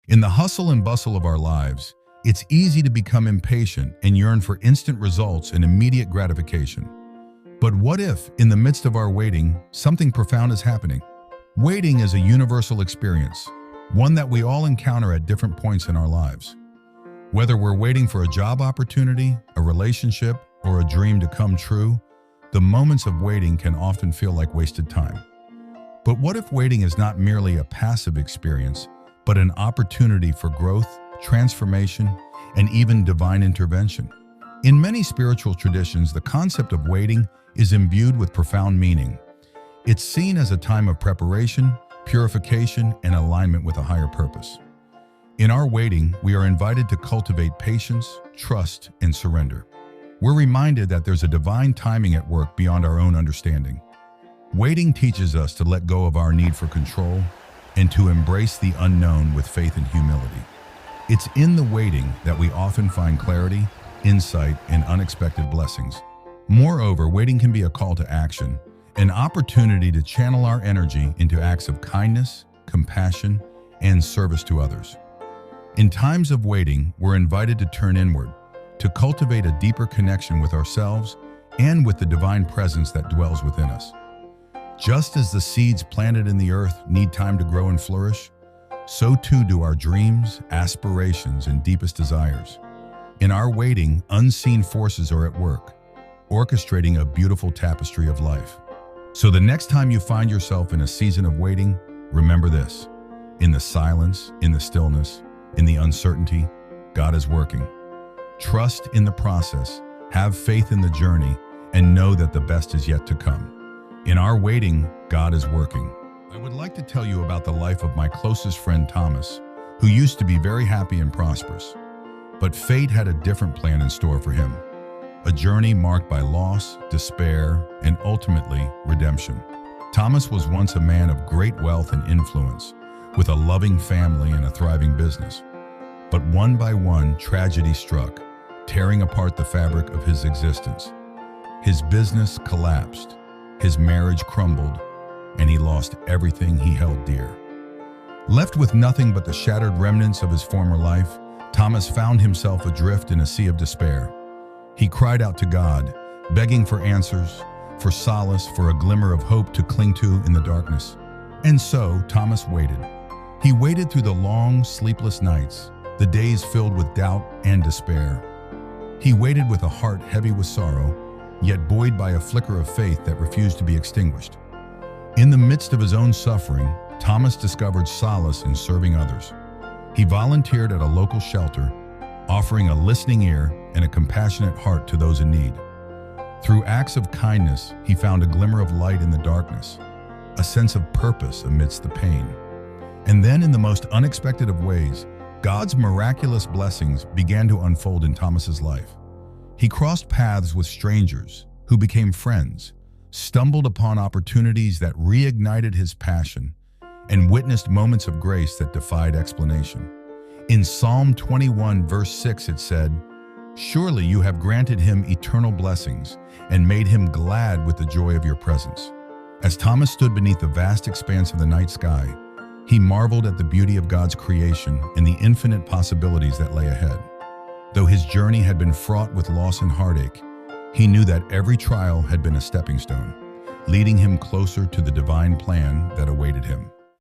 In the hustle and bustle of our lives, it's easy to become impatient and yearn for instant results and immediate gratification. But what if, in the midst of our waiting, something profound is happening? Waiting is a universal experience, one that we all encounter at different points in our lives. Whether we're waiting for a job opportunity, a relationship, or a dream to come true, the moments of waiting can often feel like wasted time. But what if waiting is not merely a passive experience, but an opportunity for growth, transformation, and even divine intervention? In many spiritual traditions, the concept of waiting is imbued with profound meaning. It's seen as a time of preparation, purification, and alignment with a higher purpose. In our waiting, we are invited to cultivate patience, trust, and surrender. We're reminded that there's a divine timing at work beyond our own understanding. Waiting teaches us to let go of our need for control and to embrace the unknown with faith and humility. It's in the waiting that we often find clarity, insight, and unexpected blessings. Moreover, waiting can be a call to action, an opportunity to channel our energy into acts of kindness, compassion, and service to others. In times of waiting, we're invited to turn inward, to cultivate a deeper connection with ourselves and with the divine presence that dwells within us. Just as the seeds planted in the earth need time to grow and flourish, so too do our dreams, aspirations, and deepest desires. In our waiting, unseen forces are at work, orchestrating a beautiful tapestry of life. So the next time you find yourself in a season of waiting, remember this: in the silence, in the stillness, in the uncertainty, God is working. Trust in the process, have faith in the journey, and know that the best is yet to come. In our waiting, God is working. I would like to tell you about the life of my closest friend Thomas, who used to be very happy and prosperous. But fate had a different plan in store for him. A journey marked by loss, despair, and ultimately redemption. Thomas was once a man of great wealth and influence, with a loving family and a thriving business. But one by one, tragedy struck, tearing apart the fabric of his existence. His business collapsed, his marriage crumbled, and he lost everything he held dear. Left with nothing but the shattered remnants of his former life, Thomas found himself adrift in a sea of despair. He cried out to God, begging for answers, for solace, for a glimmer of hope to cling to in the darkness. And so, Thomas waited. He waited through the long, sleepless nights, the days filled with doubt and despair. He waited with a heart heavy with sorrow, yet buoyed by a flicker of faith that refused to be extinguished. In the midst of his own suffering, Thomas discovered solace in serving others. He volunteered at a local shelter, offering a listening ear and a compassionate heart to those in need. Through acts of kindness, he found a glimmer of light in the darkness, a sense of purpose amidst the pain. And then, in the most unexpected of ways, God's miraculous blessings began to unfold in Thomas's life. He crossed paths with strangers who became friends, stumbled upon opportunities that reignited his passion, and witnessed moments of grace that defied explanation. In Psalm 21, verse 6, it said, "Surely you have granted him eternal blessings and made him glad with the joy of your presence." As Thomas stood beneath the vast expanse of the night sky, he marveled at the beauty of God's creation and the infinite possibilities that lay ahead. Though his journey had been fraught with loss and heartache, he knew that every trial had been a stepping stone, leading him closer to the divine plan that awaited him.